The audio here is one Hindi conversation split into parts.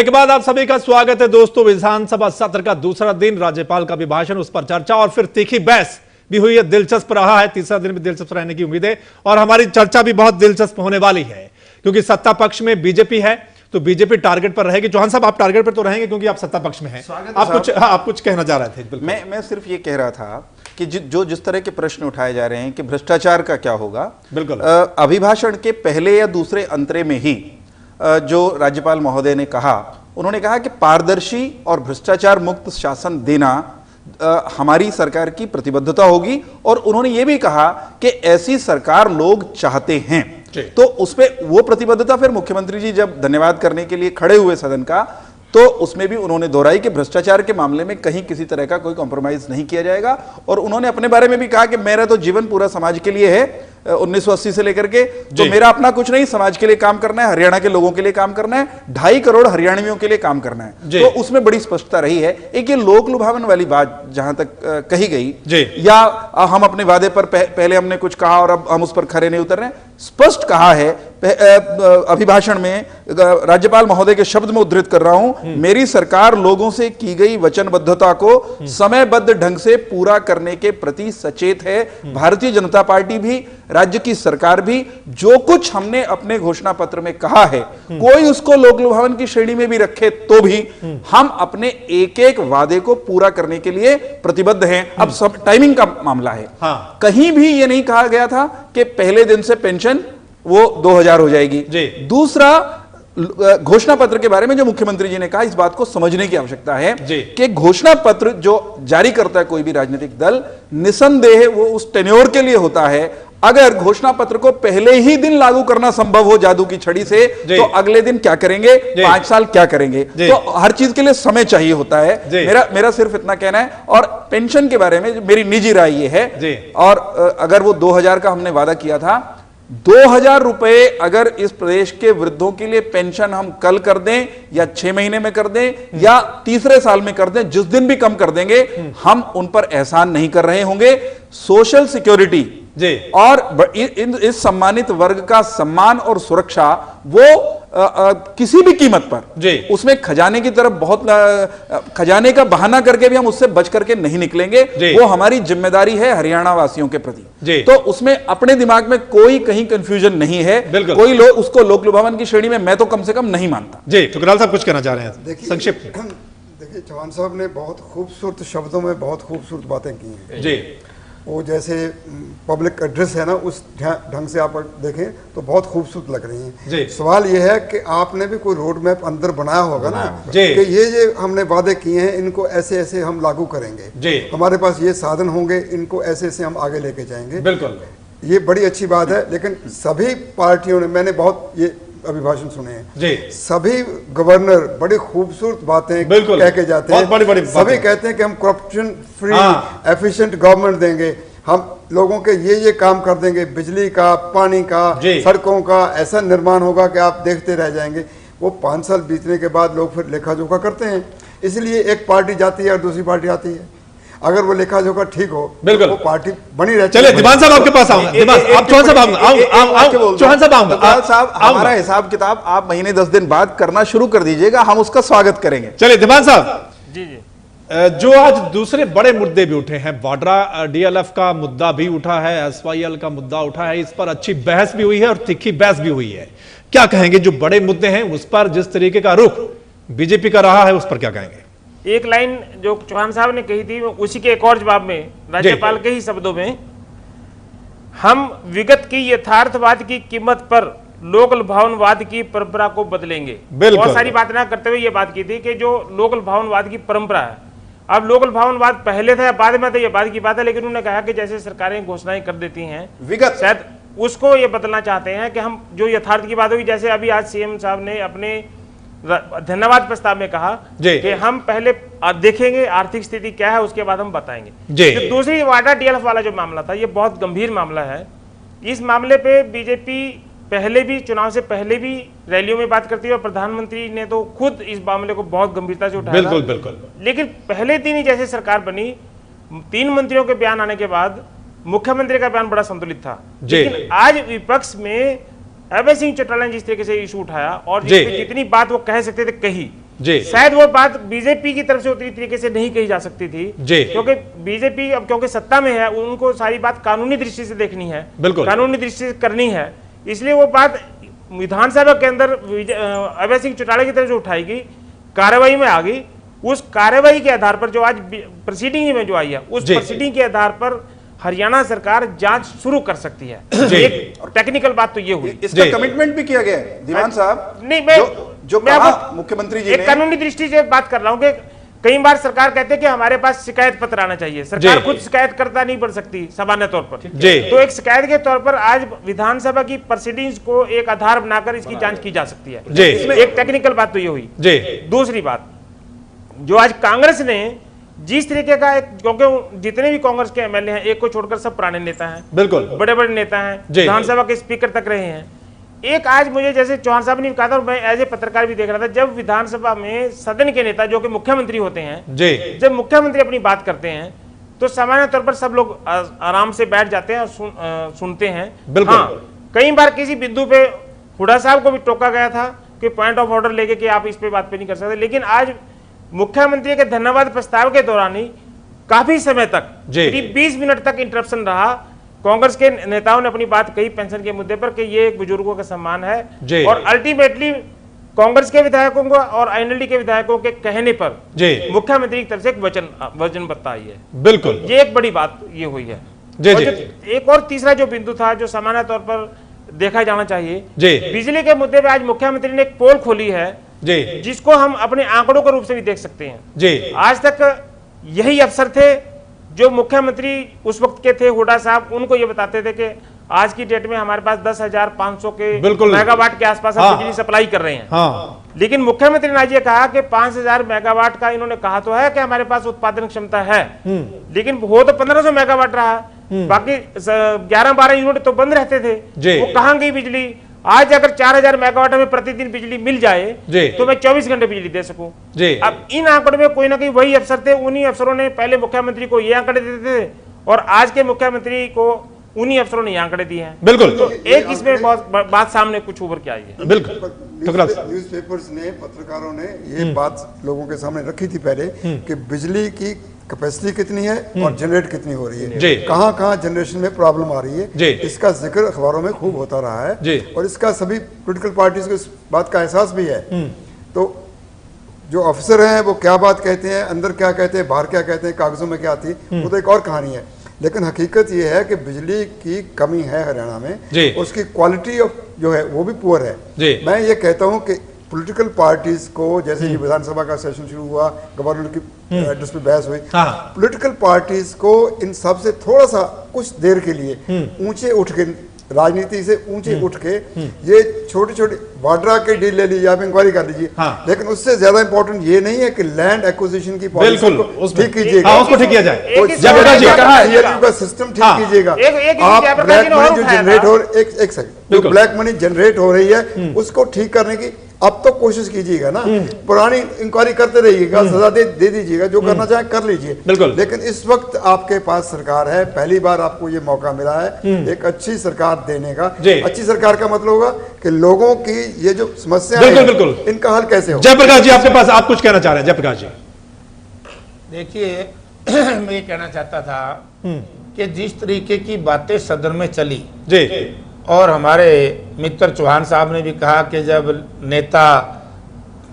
के बाद आप सभी का स्वागत है दोस्तों। विधानसभा सत्र का दूसरा दिन, राज्यपाल का अभिभाषण, उस पर चर्चा और फिर तीखी बहस भी हुई है। दिलचस्प रहा है, तीसरा दिन भी दिलचस्प रहने की उम्मीद है और हमारी चर्चा भी बहुत दिलचस्प होने वाली है क्योंकि सत्ता पक्ष में बीजेपी है तो बीजेपी टारगेट पर रहेगी। चौहान साहब, आप टारगेट पर तो रहेंगे क्योंकि आप सत्ता पक्ष में हैं। आप कुछ कहना चाह रहे थे? मैं सिर्फ ये कह रहा था कि जिस तरह के प्रश्न उठाए जा रहे हैं कि भ्रष्टाचार का क्या होगा, बिल्कुल अभिभाषण के पहले या दूसरे अंतरे में ही जो राज्यपाल महोदय ने कहा, उन्होंने कहा कि पारदर्शी और भ्रष्टाचार मुक्त शासन देना हमारी सरकार की प्रतिबद्धता होगी और उन्होंने ये भी कहा कि ऐसी सरकार लोग चाहते हैं। तो उसमें वो प्रतिबद्धता फिर मुख्यमंत्री जी जब धन्यवाद करने के लिए खड़े हुए सदन का, तो उसमें भी उन्होंने दोहराई कि भ्रष्टाचार के मामले में कहीं किसी तरह का कोई कॉम्प्रोमाइज नहीं किया जाएगा। और उन्होंने अपने बारे में भी कहा कि मेरा तो जीवन पूरा समाज के लिए है, 1980 से लेकर के, तो मेरा अपना कुछ नहीं, समाज के लिए काम करना है, हरियाणा के लोगों के लिए काम करना है, 2.5 करोड़ हरियाणवियों के लिए काम करना है। तो उसमें बड़ी स्पष्टता रही है। एक ये लोक लुभावन वाली बात जहां तक कही गई, या हम अपने वादे पर पहले हमने कुछ कहा और अब हम उस पर खरे नहीं उतर रहे, स्पष्ट कहा है अभिभाषण में, राज्यपाल महोदय के शब्द में उद्धृत कर रहा हूं, मेरी सरकार लोगों से की गई वचनबद्धता को समयबद्ध ढंग से पूरा करने के प्रति सचेत है। भारतीय जनता पार्टी भी, राज्य की सरकार भी, जो कुछ हमने अपने घोषणा पत्र में कहा है, कोई उसको लोक लुभावन की श्रेणी में भी रखे तो भी हम अपने एक एक वादे को पूरा करने के लिए प्रतिबद्ध हैं। अब सब टाइमिंग का मामला है। कहीं भी यह नहीं कहा गया था कि पहले दिन से पेंशन वो 2000 हो जाएगी। दूसरा, घोषणा पत्र के बारे में जो मुख्यमंत्री जी ने कहा, इस बात को समझने की आवश्यकता है कि घोषणा पत्र जो जारी करता है कोई भी राजनीतिक दल, निसंदेह वो उस टेन्योर के लिए होता है। अगर घोषणा पत्र को पहले ही दिन लागू करना संभव हो जादू की छड़ी से, तो अगले दिन क्या करेंगे, 5 साल क्या करेंगे? तो हर चीज के लिए समय चाहिए होता है। मेरा सिर्फ इतना कहना है। और पेंशन के बारे में मेरी निजी राय ये है, और अगर वो 2000 का हमने वादा किया था, 2000 रुपए अगर इस प्रदेश के वृद्धों के लिए पेंशन हम कल कर दें या 6 महीने में कर दें या तीसरे साल में कर दें, जिस दिन भी कम कर देंगे, हम उन पर एहसान नहीं कर रहे होंगे। सोशल सिक्योरिटी और इस सम्मानित वर्ग का सम्मान और सुरक्षा, वो किसी भी कीमत पर, उसमें खजाने की तरफ बहुत खजाने का बहाना करके भी हम उससे बच करके नहीं निकलेंगे। वो हमारी जिम्मेदारी है हरियाणा वासियों के प्रति। तो उसमें अपने दिमाग में कोई कहीं कंफ्यूजन नहीं है। कोई लोग उसको लोक लुभावन की श्रेणी में मैं तो कम से कम नहीं मानता। जी टुकराल साहब कुछ कहना चाह रहे हैं संक्षिप्त? देखिए, चौहान साहब ने बहुत खूबसूरत शब्दों में बहुत खूबसूरत बातें की हैं। जी, वो जैसे पब्लिक एड्रेस है ना, उस ढंग से आप देखें तो बहुत खूबसूरत लग रही हैं। सवाल ये है कि आपने भी कोई रोड मैप अंदर बनाया होगा ना, कि ये हमने वादे किए हैं, इनको ऐसे ऐसे हम लागू करेंगे, हमारे पास ये साधन होंगे, इनको ऐसे ऐसे हम आगे लेके जाएंगे। बिल्कुल, ये बड़ी अच्छी बात है। लेकिन सभी पार्टियों ने, मैंने बहुत ये अभिभाषण सुने हैं, सभी गवर्नर बड़ी खूबसूरत बातें कह के जाते हैं। बड़ी सभी कहते हैं कि हम करप्शन फ्री एफिशिएंट गवर्नमेंट देंगे, हम लोगों के ये काम कर देंगे, बिजली का, पानी का, सड़कों का ऐसा निर्माण होगा कि आप देखते रह जाएंगे। वो 5 साल बीतने के बाद लोग फिर लेखा जोखा करते हैं। इसलिए एक पार्टी जाती है और दूसरी पार्टी आती है। अगर वो लेखा जोखा ठीक हो, बिल्कुल, वो पार्टी बनी रहती है। चलिए दीवान साहब आपके पास आऊंगा। चौहान साहब आऊंगा। हमारा हिसाब किताब आप महीने 10 दिन बाद करना शुरू कर दीजिएगा, हम उसका स्वागत करेंगे। चलिए दीवान साहब जी, जो आज दूसरे बड़े मुद्दे भी उठे हैं, वाड्रा डीएलएफ का मुद्दा भी उठा है, एसवाईएल का मुद्दा उठा है, इस पर अच्छी बहस भी हुई है और तीखी बहस भी हुई है। क्या कहेंगे जो बड़े मुद्दे हैं उस पर जिस तरीके का रुख बीजेपी का रहा है, उस पर क्या कहेंगे? एक लाइन जो चौहान साहब ने कही थी, उसी के एक और जवाब में राज्यपाल के ही शब्दों में, हम विगत की यथार्थवाद की कीमत पर लोक लुभावनवाद की परंपरा को बदलेंगे। बहुत सारी बातें ना करते हुए ये बात की थी कि जो लोक लुभावनवाद की परंपरा है, अब लोक लुभावनवाद पहले था या बाद में था, ये बाद की बात है। लेकिन उन्होंने कहा कि जैसे सरकारें घोषणाएं कर देती हैं विगत, शायद उसको ये बदलना चाहते हैं कि हम जो यथार्थ की बात होगी, जैसे अभी आज सीएम साहब ने अपने धन्यवाद प्रस्ताव में कहा कि हम पहले देखेंगे आर्थिक स्थिति क्या है, उसके बाद हम बताएंगे। तो दूसरी वाड्रा डीएलएफ वाला जो मामला था, ये बहुत गंभीर मामला है। इस मामले पे बीजेपी पहले भी, चुनाव से पहले भी रैलियों में बात करती है और प्रधानमंत्री ने तो खुद इस मामले को बहुत गंभीरता से उठाया। बिल्कुल बिल्कुल। लेकिन पहले दिन ही जैसे सरकार बनी, 3 मंत्रियों के बयान आने के बाद मुख्यमंत्री का बयान बड़ा संतुलित था। लेकिन आज विपक्ष में अभय सिंह चौटाला ने जिस तरीके से इशू उठाया और जितनी बात वो कह सकते थे कही, शायद वो बात बीजेपी की तरफ से उतनी तरीके से नहीं कही जा सकती थी, क्योंकि बीजेपी अब क्योंकि सत्ता में है, उनको सारी बात कानूनी दृष्टि से देखनी है, कानूनी दृष्टि से करनी है, इसलिए वो बात विधानसभा के अंदर अभय सिंह चौटाला की तरफ से उठाई गई, कार्रवाई में आ गई। उस कार्रवाई के आधार पर जो आज प्रोसीडिंग में जो आई है, उस प्रोसीडिंग के आधार पर हरियाणा सरकार जांच शुरू कर सकती है। एक टेक्निकल बात तो ये हुई, इसका कमिटमेंट भी किया गया है दीवान साहब। नहीं, मैं जो कहा मुख्यमंत्री जी ने, एक कानूनी दृष्टि से बात कर रहा हूं कि कई बार सरकार कहते हैं कि हमारे पास शिकायत पत्र आना चाहिए, सरकार खुद शिकायत करता नहीं बन सकती सामान्य तौर पर, तो एक शिकायत के तौर पर आज विधानसभा की प्रोसीडिंग्स को एक आधार बनाकर इसकी जांच की जा सकती है। इसमें एक टेक्निकल बात तो ये हुई। दूसरी बात, जो आज कांग्रेस ने जिस तरीके का, क्योंकि जितने भी कांग्रेस के एमएलए हैं, एक को छोड़कर सब पुराने नेता हैं, बिल्कुल बड़े बड़े नेता हैं, विधानसभा के स्पीकर तक रहे हैं। एक आज मुझे, जैसे चौहान साहब ने कहा था, मैं एज ए पत्रकार भी देख रहा था, जब विधानसभा में सदन के नेता जो कि मुख्यमंत्री होते हैं, जब मुख्यमंत्री अपनी बात करते हैं तो सामान्य तौर पर सब लोग आराम से बैठ जाते हैं और सुनते हैं। हाँ, कई बार किसी बिंदु पे हुड्डा साहब को भी टोका गया था कि पॉइंट ऑफ ऑर्डर लेके कि आप इस पे बात पे नहीं कर सकते, लेकिन आज मुख्यमंत्री के धन्यवाद प्रस्ताव के दौरान ही काफी समय तक, करीब 20 मिनट तक इंटरप्शन रहा। कांग्रेस के नेताओं ने अपनी बात कही पेंशन के मुद्दे पर कि ये एक बुजुर्गों का सम्मान है, और अल्टीमेटली कांग्रेस के विधायकों को और आईएनएलडी के विधायकों के कहने पर मुख्यमंत्री की तरफ से एक वचनबद्धता आई है। बिल्कुल, ये एक बड़ी बात ये हुई है। एक और तीसरा जो बिंदु था, जो सामान्य तौर पर देखा जाना चाहिए, बिजली के मुद्दे पर आज मुख्यमंत्री ने एक पोल खोली है, जिसको हम अपने आंकड़ों के रूप से भी देख सकते हैं। आज तक यही अफसर थे जो मुख्यमंत्री उस वक्त के थे, हुड्डा साहब, उनको ये बताते थे कि आज की डेट में हमारे पास 10,500 के मेगावाट के आसपास हम बिजली सप्लाई कर रहे हैं। लेकिन मुख्यमंत्री ने आज ये कहा कि 5,000 मेगावाट का, इन्होंने कहा तो है कि हमारे पास उत्पादन क्षमता है, लेकिन हो तो 1,500 मेगावाट रहा, बाकी 11-12 यूनिट तो बंद रहते थे। वो कहां गई बिजली? आज अगर 4,000 मेगावाट में प्रतिदिन बिजली मिल जाए तो मैं 24 घंटे बिजली दे सकूं। अब इन आंकड़ों में कोई ना कोई वही अफसर थे, उन्हीं अफसरों ने पहले मुख्यमंत्री को ये आंकड़े देते थे और आज के मुख्यमंत्री को उन्हीं अफसरों ने आंकड़े दिए हैं। बिल्कुल, तो एक इसमें बहुत बात सामने कुछ उभर के आई है। बिल्कुल, न्यूज़पेपर्स ने, पत्रकारों ने ये बात लोगों के सामने रखी थी पहले कि बिजली की कैपेसिटी कितनी है और जनरेट कितनी हो रही है, कहाँ जनरेशन में प्रॉब्लम आ रही है, इसका जिक्र अखबारों में खूब होता रहा है और इसका सभी पॉलिटिकल पार्टीज को इस बात का एहसास भी है। तो जो अफसर हैं वो क्या बात कहते हैं, अंदर क्या कहते हैं, बाहर क्या कहते हैं, कागजों में क्या आती है, वो तो एक और कहानी है। लेकिन हकीकत ये है कि बिजली की कमी है हरियाणा में, उसकी क्वालिटी जो है वो भी पुअर है। मैं ये कहता हूँ कि पॉलिटिकल पार्टीज को, जैसे कि विधानसभा का सेशन शुरू हुआ, गवर्नर की एड्रेस पे बहस हुई, पॉलिटिकल पार्टीज को इन सब से थोड़ा सा कुछ देर के लिए ऊंचे उठ के, राजनीति से ऊंचे उठ के, ये छोटे छोटे वाड्रा के डील ले लीजिए, आप इंक्वायरी कर लीजिए, लेकिन उससे ज्यादा इंपॉर्टेंट ये नहीं है कि लैंड एक्विजिशन की पॉलिसी को ठीक कीजिएगा, उसको ठीक किया जाए, सिस्टम ठीक कीजिएगा। आप ब्लैक मनी जो जनरेट हो, एक सेकंड, जो ब्लैक मनी जनरेट हो रही है उसको ठीक करने की अब तो कोशिश कीजिएगा ना, पुरानी इंक्वायरी करते रहिएगा, सजा दे दीजिएगा, जो करना चाहे कर लीजिए। लेकिन इस वक्त आपके पास सरकार है, पहली बार आपको ये मौका मिला है एक अच्छी सरकार देने का। अच्छी सरकार का मतलब होगा कि लोगों की ये जो समस्या है इनका हल कैसे हो। जयप्रकाश जी, आपके पास, आप कुछ कहना चाह रहे हैं? जयप्रकाश जी, देखिए मैं ये कहना चाहता था कि जिस तरीके की बातें सदन में चली और हमारे मित्र चौहान साहब ने भी कहा कि जब नेता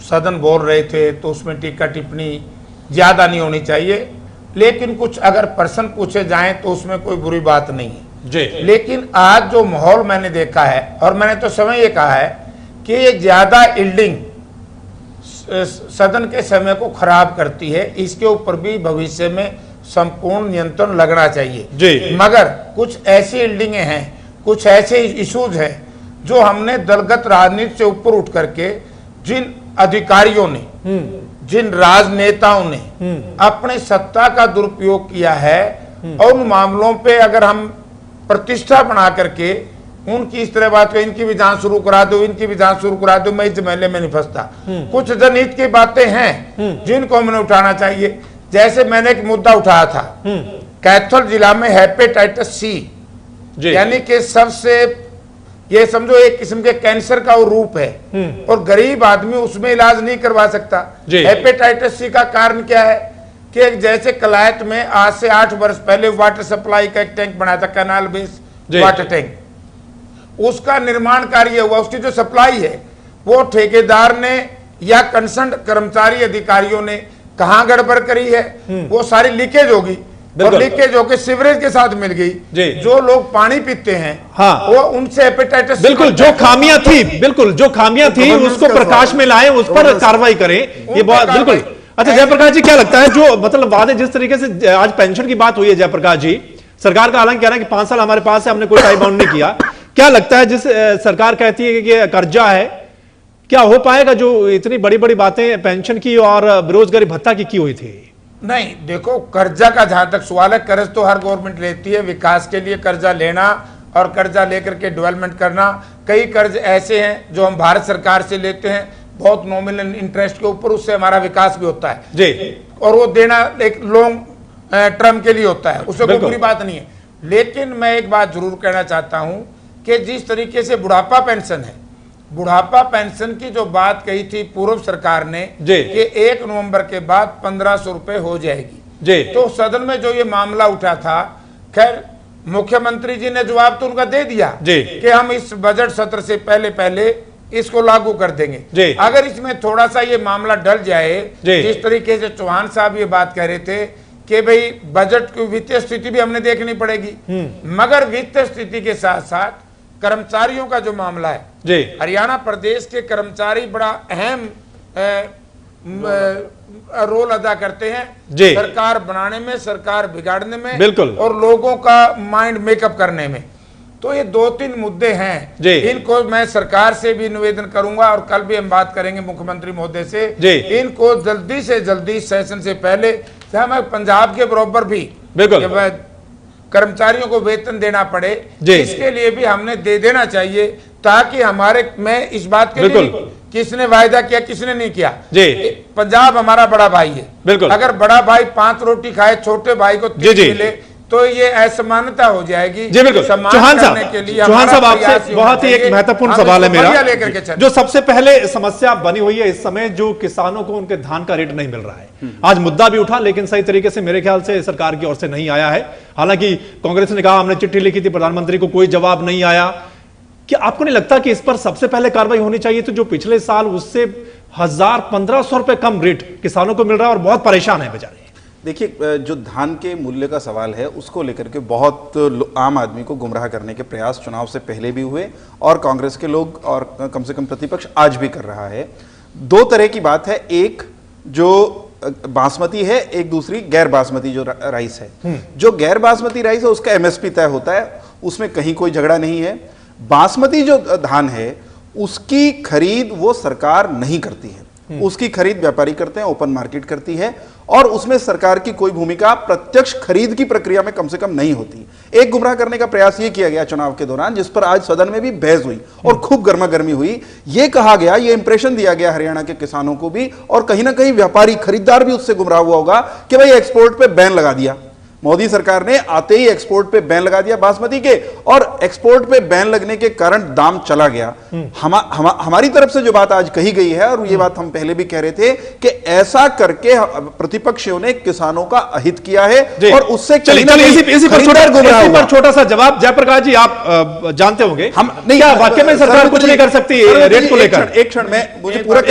सदन बोल रहे थे तो उसमें टीका टिप्पणी ज़्यादा नहीं होनी चाहिए, लेकिन कुछ अगर प्रश्न पूछे जाएं तो उसमें कोई बुरी बात नहीं है। लेकिन आज जो माहौल मैंने देखा है, और मैंने तो समय ये कहा है कि ये ज़्यादा इल्डिंग सदन के समय को खराब करती है, इसके ऊपर भी भविष्य में संपूर्ण नियंत्रण लगना चाहिए। मगर कुछ ऐसी इल्डिंगें हैं, कुछ ऐसे इश्यूज हैं जो हमने दलगत राजनीति से ऊपर उठ करके जिन अधिकारियों ने, जिन राजनेताओं ने अपने सत्ता का दुरुपयोग किया है, और उन मामलों पे अगर हम प्रतिष्ठा बना करके उनकी इस तरह बात को, इनकी भी जांच शुरू करा दो, इनकी भी जांच शुरू करा दो, मैं इस झमेले में नहीं फंसता। कुछ जनहित की बातें हैं जिनको हमने उठाना चाहिए। जैसे मैंने एक मुद्दा उठाया था, कैथल जिला में हेपेटाइटिस सी, यानी कि सबसे ये समझो एक किस्म के कैंसर का वो रूप है, और गरीब आदमी उसमें इलाज नहीं करवा सकता। हेपेटाइटिस सी का कारण क्या है कि जैसे कलायत में आज से 8 वर्ष पहले वाटर सप्लाई का एक टैंक बनाया था, कैनाल बेस वाटर टैंक, उसका निर्माण कार्य हुआ, उसकी जो सप्लाई है वो ठेकेदार ने या कंसर्न कर्मचारी अधिकारियों ने कहां गड़बड़ करी है, वो सारी लीकेज होगी, और लीकेज होकर सीवरेज के साथ मिल गई। जो लोग पानी पीते हैं हाँ, वो उनसे हेपेटाइटिस, बिल्कुल जो खामियां थी, बिल्कुल जो खामियां थी उसको प्रकाश में लाएं, उस पर कार्रवाई करें, ये बहुत बिल्कुल। अच्छा जयप्रकाश जी, क्या लगता है जो मतलब वादे जिस तरीके से आज पेंशन की बात हुई है जयप्रकाश जी, सरकार का हालांकि कह रहा है कि 5 साल हमारे पास है, हमने कोई टाइम बाउंड नहीं किया, क्या लगता है जिस सरकार कहती है कि कर्जा है, क्या हो पाएगा जो इतनी बड़ी बड़ी बातें पेंशन की और बेरोजगारी भत्ता की हुई थी? नहीं, देखो कर्जा का जहां तक सवाल है, कर्ज तो हर गवर्नमेंट लेती है, विकास के लिए कर्जा लेना और कर्जा लेकर के डेवलपमेंट करना। कई कर्ज ऐसे हैं जो हम भारत सरकार से लेते हैं बहुत नॉमिनल इंटरेस्ट के ऊपर, उससे हमारा विकास भी होता है जी, और वो देना एक लॉन्ग टर्म के लिए होता है, उससे कोई बुरी बात नहीं है। लेकिन मैं एक बात जरूर कहना चाहता हूं कि जिस तरीके से बुढ़ापा पेंशन है, बुढ़ापा पेंशन की जो बात कही थी पूर्व सरकार ने कि 1 नवंबर के बाद 1500 रुपए हो जाएगी, तो सदन में जो ये मामला उठा था, खैर मुख्यमंत्री जी ने जवाब तो उनका दे दिया कि हम इस बजट सत्र से पहले इसको लागू कर देंगे। अगर इसमें थोड़ा सा ये मामला डल जाए, जिस तरीके से चौहान साहब ये बात कह रहे थे कि भाई बजट की वित्तीय स्थिति भी हमने देखनी पड़ेगी, मगर वित्तीय स्थिति के साथ साथ कर्मचारियों का जो मामला है, हरियाणा प्रदेश के कर्मचारी बड़ा अहम रोल अदा करते हैं सरकार बनाने में, सरकार बिगाड़ने में, बिल्कुल, और लोगों का माइंड मेकअप करने में। तो ये 2-3 मुद्दे हैं, इनको मैं सरकार से भी निवेदन करूंगा और कल भी हम बात करेंगे मुख्यमंत्री महोदय से, इनको जल्दी से जल्दी सेशन से पहले, हमें पंजाब के बराबर भी कर्मचारियों को वेतन देना पड़े, इसके लिए भी हमने दे देना चाहिए, ताकि हमारे, मैं इस बात के लिए किसने वायदा किया किसने नहीं किया, पंजाब हमारा बड़ा भाई है, अगर बड़ा भाई 5 रोटी खाए, छोटे भाई को 3 मिले, तो ये असमानता हो जाएगी। जी बिल्कुल। चौहान साहब आपसे बहुत ही एक महत्वपूर्ण सवाल है मेरा, जो सबसे पहले समस्या बनी हुई है इस समय, जो किसानों को उनके धान का रेट नहीं मिल रहा है। आज मुद्दा भी उठा, लेकिन सही तरीके से मेरे ख्याल से सरकार की ओर से नहीं आया है। हालांकि कांग्रेस ने कहा हमने चिट्ठी लिखी थी प्रधानमंत्री को, कोई जवाब नहीं आया। क्या आपको नहीं लगता कि इस पर सबसे पहले कार्रवाई होनी चाहिए? तो जो पिछले साल उससे 1000-1500 रुपए कम रेट किसानों को मिल रहा है और बहुत परेशान है बेचारे। देखिए, जो धान के मूल्य का सवाल है उसको लेकर के बहुत आम आदमी को गुमराह करने के प्रयास चुनाव से पहले भी हुए, और कांग्रेस के लोग और कम से कम प्रतिपक्ष आज भी कर रहा है। 2 तरह की बात है, एक जो बासमती है, एक दूसरी गैर बासमती जो राइस है। जो गैर बासमती राइस है उसका एमएसपी तय होता है, उसमें कहीं कोई झगड़ा नहीं है। बासमती जो धान है उसकी खरीद वो सरकार नहीं करती है, उसकी खरीद व्यापारी करते हैं, ओपन मार्केट करती है, और उसमें सरकार की कोई भूमिका प्रत्यक्ष खरीद की प्रक्रिया में कम से कम नहीं होती। एक गुमराह करने का प्रयास ये किया गया चुनाव के दौरान, जिस पर आज सदन में भी बहस हुई और खूब गर्मागर्मी हुई। ये कहा गया, ये इंप्रेशन दिया गया हरियाणा के किसानों को भी, और कहीं ना कहीं व्यापारी खरीदार भी उससे गुमराह हुआ होगा कि भाई एक्सपोर्ट पे बैन लगा दिया, मोदी सरकार ने आते ही एक्सपोर्ट पे बैन लगा दिया बासमती के, और एक्सपोर्ट पे बैन लगने के कारण दाम चला गया। हमारी तरफ से जो बात आज कही गई है, और ये बात हम पहले भी कह रहे थे कि ऐसा करके प्रतिपक्षियों ने किसानों का अहित किया है, और उससे इसी पर छोटा सा जवाब जयप्रकाश जी, आप जानते होंगे हम नहीं, क्या वाकई में सरकार कुछ नहीं कर सकती रेट को लेकर? एक क्षण में मुझे पूरा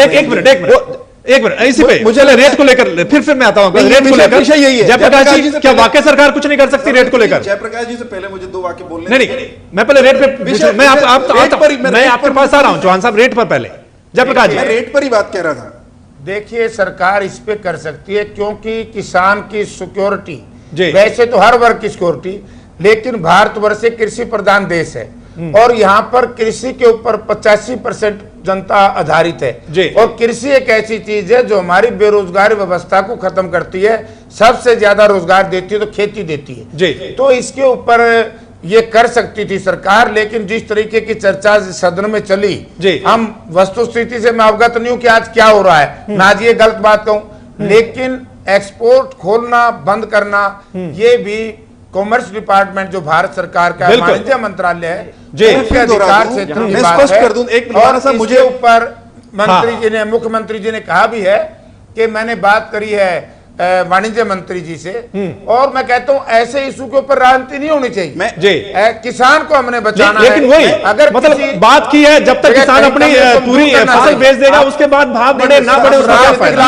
एक मिनट इसी पे मुझे रेट को लेकर फिर मैं आता हूं। रेट को लेकर यही है जयप्रकाश जी, क्या वाकई सरकार कुछ नहीं कर सकती रेट को लेकर? जयप्रकाश जी से पहले मुझे 2 वाक्य बोलने नहीं, मैं पहले रेट पे, मैं आपके पास आ रहा हूं चौहान साहब, रेट पर पहले जयप्रकाश जी, रेट पर ही बात कह रहा था। देखिए, सरकार इस पे कर सकती है, क्योंकि किसान की सिक्योरिटी, वैसे तो हर वर्ग की सिक्योरिटी, लेकिन भारतवर्ष एक कृषि प्रधान देश है, और यहाँ पर कृषि के ऊपर 85% जनता आधारित है, और कृषि एक ऐसी चीज है जो हमारी बेरोजगारी व्यवस्था को खत्म करती है। सबसे ज्यादा रोजगार देती है तो खेती देती है, तो इसके ऊपर ये कर सकती थी सरकार। लेकिन जिस तरीके की चर्चा सदन में चली, हम वस्तु स्थिति से मैं अवगत नहीं हूं कि आज क्या हो रहा है, ना आज ये गलत बात कहूं, लेकिन एक्सपोर्ट खोलना बंद करना ये भी कॉमर्स डिपार्टमेंट जो भारत सरकार का वाणिज्य मंत्रालय है, जी, उनके अधिकार क्षेत्र की बात स्पष्ट है। कर दूं, एक और इसके मुझे ऊपर मंत्री जी ने, मुख्यमंत्री जी ने कहा भी है कि मैंने बात करी है वाणिज्य मंत्री जी से, और मैं कहता हूं ऐसे इशू के ऊपर राजनीति नहीं होनी चाहिए। किसान को हमने बचाना है, लेकिन वही अगर मतलब बात की है, जब तक किसान अपनी पूरी फसल बेच देगा उसके बाद भाव बढ़े ना बढ़े उसका क्या फायदा।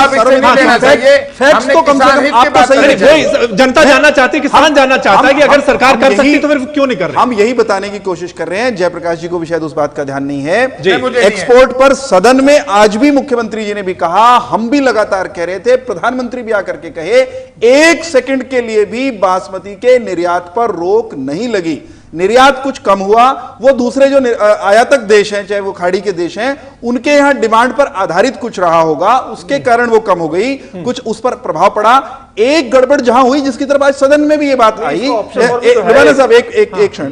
जनता जानना चाहती है, किसान जानना चाहता है कि अगर सरकार कर सकती तो फिर क्यों नहीं कर रही। हम यही बताने की कोशिश कर रहे हैं, जयप्रकाश जी को भी शायद उस बात का ध्यान नहीं है। एक्सपोर्ट पर सदन में आज भी मुख्यमंत्री जी ने भी कहा, हम भी लगातार कह रहे थे, प्रधानमंत्री भी आकर के कहे, एक सेकंड के लिए भी बासमती के निर्यात पर रोक नहीं लगी। निर्यात कुछ कम हुआ, वो दूसरे जो आयातक देश हैं, चाहे वो खाड़ी के देश हैं, उनके यहां डिमांड पर आधारित कुछ रहा होगा, उसके कारण वो कम हो गई, कुछ उस पर प्रभाव पड़ा। एक गड़बड़ जहां हुई, जिसकी तरफ आज सदन में भी ये बात आई, लुबाना साहब एक क्षण,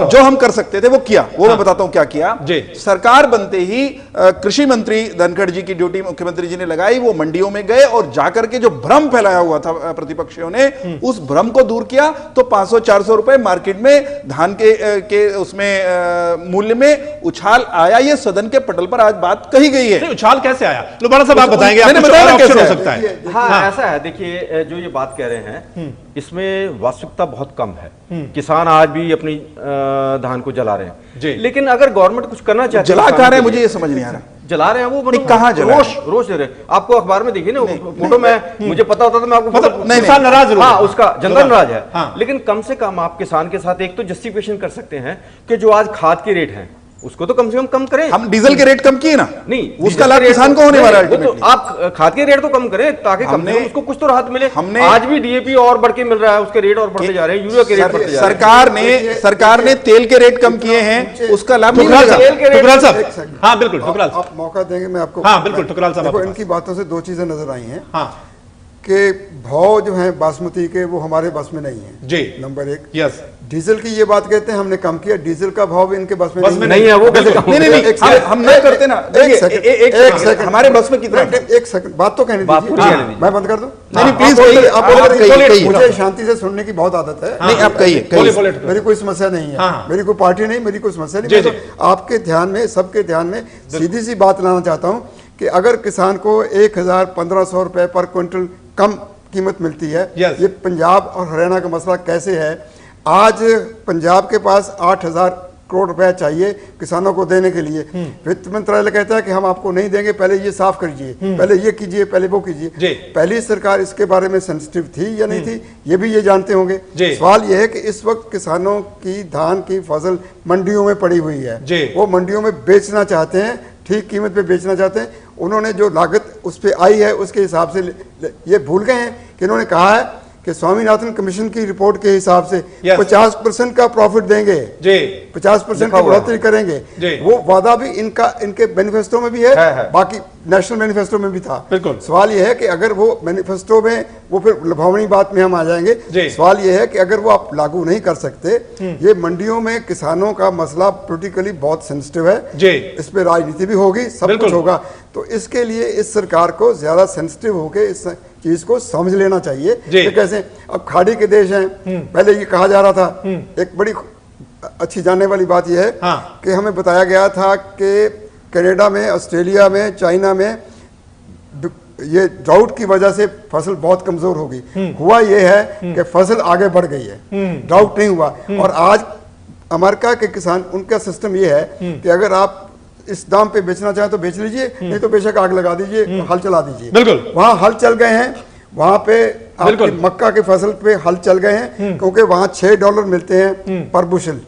जो हम कर सकते थे वो किया, वो मैं बताता हूं क्या किया। सरकार बनते ही कृषि मंत्री धनखड़ जी की ड्यूटी मुख्यमंत्री जी ने लगाई, वो मंडियों में गए और जाकर के जो भ्रम फैलाया हुआ था प्रतिपक्षियों ने, उस भ्रम को दूर किया। तो 500-400 रुपए मार्केट में धान के उसमें मूल्य में उछाल आया। ये सदन के पटल पर आज बात कही गई है। उछाल कैसे आया, लुबाना साहब आप बताएंगे, मैंने बताया कैसे हो सकता है। हाँ, ऐसा है, देखिए जो ये बात कह रहे हैं इसमें वास्तविकता बहुत कम है। किसान आज भी अपनी धान को जला रहे हैं, लेकिन अगर गवर्नमेंट कुछ करना चाहती है, जला कहाँ रहे हैं मुझे ये समझ नहीं आ रहा। जला रहे हैं वो, मतलब कहाँ जला रोष दे रहे हैं। आपको अखबार में देखिए ना फोटो में, मुझे पता होता तो मैं आपको किसान नाराज, हाँ उसका जनता नाराज है। लेकिन कम से कम आप किसान के साथ एक तो जस्टिफिकेशन कर सकते हैं कि जो आज खाद के रेट हैं उसको तो कम से कम करें। हम डीजल के रेट कम किए ना, नहीं उसका लाभ किसान को होने वाला है। तो आप खाद के रेट तो कम करें ताकि कम से कम उसको कुछ तो राहत मिले। हमने आज भी डीएपी और बढ़ के मिल रहा है, उसके रेट और बढ़ते जा रहे हैं, यूरिया के रेट बढ़ते जा रहे हैं। सरकार ने तेल के रेट कम किए हैं, उसका लाभ टुकराल साहब, हाँ बिल्कुल टुकराल साहब, आप मौका देंगे मैं आपको। हाँ बिल्कुल टुकराल साहब, इनकी बातों से दो चीजें नजर आई हैं कि भाव जो है बासमती के वो हमारे बस में नहीं है जी, नंबर एक। यस, डीजल की ये बात कहते हैं हमने कम किया, डीजल का भाव भी इनके बस में नहीं है। वो नहीं, हम नहीं करते ना। एक सेकंड, हमारे बस में कितना? एक सेकंड, बात तो कहने दीजिए, मैं बंद कर दूं? नहीं प्लीज कहिए, आप मुझे शांति से सुनने की बहुत आदत है। नहीं आप कहिए, मेरी कोई समस्या नहीं है, मेरी कोई पार्टी नहीं, मेरी कोई समस्या नहीं। मैं तो आपके ध्यान में, सबके ध्यान में सीधी सी बात लाना चाहता हूँ कि अगर किसान को 1000-1500 रुपए पर क्विंटल कम कीमत मिलती है, ये पंजाब और हरियाणा का मसला कैसे है? आज पंजाब के पास 8000 करोड़ रुपया चाहिए किसानों को देने के लिए, वित्त मंत्रालय कहता है कि हम आपको नहीं देंगे, पहले ये साफ करिए, पहले ये कीजिए, पहले वो कीजिए। पहली सरकार इसके बारे में सेंसिटिव थी या नहीं थी, ये भी ये जानते होंगे। सवाल ये है कि इस वक्त किसानों की धान की फसल मंडियों में पड़ी हुई है, वो मंडियों में बेचना चाहते हैं, ठीक कीमत पे बेचना चाहते हैं। उन्होंने जो लागत उस पर आई है उसके हिसाब से ये भूल गए हैं कि इन्होंने कहा है कि स्वामीनाथन कमीशन की रिपोर्ट के हिसाब से 50% का प्रॉफिट देंगे, 50% की बढ़ोतरी करेंगे। वो वादा भी इनके मैनिफेस्टो में भी है, बाकी नेशनल मैनिफेस्टो में भी था। सवाल ये है कि अगर वो मैनिफेस्टो में, वो फिर लुभावनी बात में हम आ जाएंगे। सवाल ये है कि अगर वो आप लागू नहीं कर सकते, ये मंडियों में किसानों का मसला पोलिटिकली बहुत सेंसिटिव है, इस पे राजनीति भी होगी, सब कुछ होगा। तो इसके लिए इस सरकार को ज्यादा सेंसिटिव होकर इस चीज को समझ लेना चाहिए कि कैसे। अब खाड़ी के देश हैं, पहले ये कहा जा रहा था, एक बड़ी अच्छी जानने वाली बात यह है कि हमें बताया गया था कि कनाडा में, ऑस्ट्रेलिया में, चाइना में ये ड्राउट की वजह से फसल बहुत कमजोर होगी। हुआ ये है कि फसल आगे बढ़ गई है, ड्राउट नहीं हुआ। और आज अमेरिका के किसान, उनका सिस्टम ये है कि अगर आप इस दाम पे बेचना चाहे तो बेच लीजिए, नहीं तो बेशक आग लगा दीजिए, हल चला दीजिए। बिल्कुल, वहां हल चल गए हैं, वहां पे आपकी मक्का की फसल पे हल चल गए हैं, क्योंकि वहां $6 मिलते हैं पर बुशल,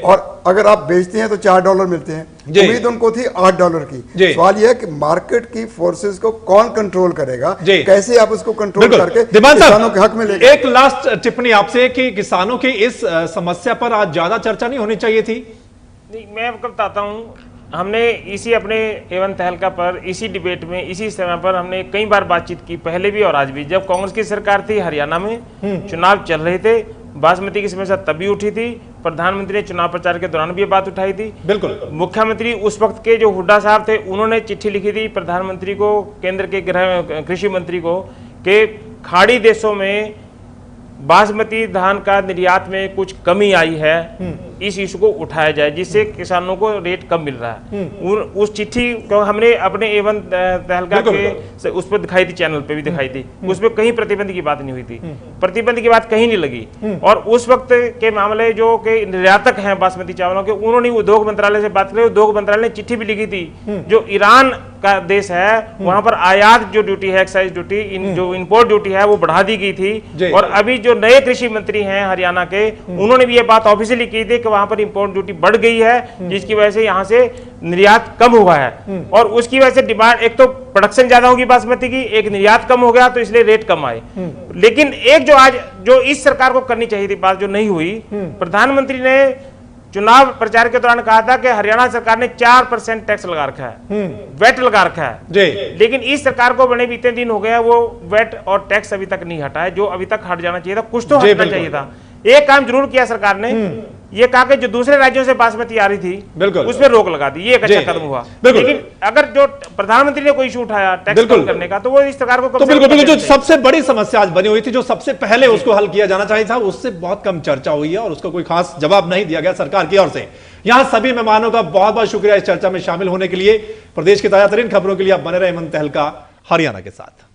और अगर आप बेचते हैं तो $4 मिलते हैं। उम्मीद उनको थी $8 की। सवाल यह है कि मार्केट की फोर्सेस को कौन कंट्रोल करेगा, कैसे आप उसको कंट्रोल करके किसानों के हक में ले। एक लास्ट टिप्पणी आपसे कि किसानों की इस समस्या पर आज ज्यादा चर्चा नहीं होनी चाहिए थी। नहीं, मैं आपको बताता हूँ, हमने इसी अपने एवन तहलका पर, इसी डिबेट में, इसी समय पर हमने कई बार बातचीत की, पहले भी और आज भी। जब कांग्रेस की सरकार थी, हरियाणा में चुनाव चल रहे थे, बासमती की समस्या तभी उठी थी, प्रधानमंत्री ने चुनाव प्रचार के दौरान भी ये बात उठाई थी। बिल्कुल, मुख्यमंत्री उस वक्त के जो हुड्डा साहब थे, उन्होंने चिट्ठी लिखी थी प्रधानमंत्री को, केंद्र के कृषि मंत्री को, कि खाड़ी देशों में बासमती धान का निर्यात में कुछ कमी आई है, इस इशू को उठाया जाए जिससे किसानों को रेट कम मिल रहा है। उस चिट्ठी को हमने अपने एवन तहलका के उस पर दिखाई थी, चैनल पे भी दिखाई थी, उसमें कहीं प्रतिबंध की बात नहीं हुई थी, प्रतिबंध की बात कहीं नहीं लगी। और उस वक्त के मामले जो कि निर्यातक हैं बासमती चावलों के, उन्होंने उद्योग मंत्रालय से बात करी, उद्योग मंत्रालय ने चिट्ठी भी लिखी थी, जो ईरान का देश है वहां पर आयात जो ड्यूटी है, एक्साइज ड्यूटी, जो इंपोर्ट ड्यूटी है वो बढ़ा दी गई थी। और अभी जो नए कृषि मंत्री हैं हरियाणा के, उन्होंने भी ये बात ऑफिशियली की थी कि वहां पर इंपोर्ट ड्यूटी बढ़ गई है, जिसकी वजह से यहाँ से निर्यात कम हुआ है। और उसकी वजह से डिमांड, एक तो प्रोडक्शन ज्यादा होगी बासमती की, एक निर्यात कम हो गया तो इसलिए रेट कम आए। लेकिन एक जो आज जो इस सरकार को करनी चाहिए थी बात, जो नहीं हुई, प्रधानमंत्री ने चुनाव प्रचार के दौरान कहा था कि हरियाणा सरकार ने 4% टैक्स लगा रखा है, वेट लगा रखा है। लेकिन इस सरकार को बने भी इतने दिन हो गया, वो वेट और टैक्स अभी तक नहीं हटा है, जो अभी तक हट जाना चाहिए था। कुछ तो हटना चाहिए था। एक काम जरूर किया सरकार ने, ये कहा कि जो दूसरे राज्यों से बासमती आ रही थी उसमें रोक लगा दी, ये एक अच्छा कदम हुआ। लेकिन अगर जो प्रधानमंत्री ने कोई इशू उठाया टैक्स कम करने का, तो वो इस सरकार को बिल्कुल जो सबसे बड़ी समस्या आज बनी हुई थी, जो सबसे पहले उसको हल किया जाना चाहिए था, उससे बहुत कम चर्चा हुई है और उसको कोई खास जवाब नहीं दिया गया सरकार की ओर से। यहां सभी मेहमानों का बहुत बहुत शुक्रिया इस चर्चा में शामिल होने के लिए। प्रदेश की ताजा तरीन खबरों के लिए आप बने रहे एमएन तहलका हरियाणा के साथ।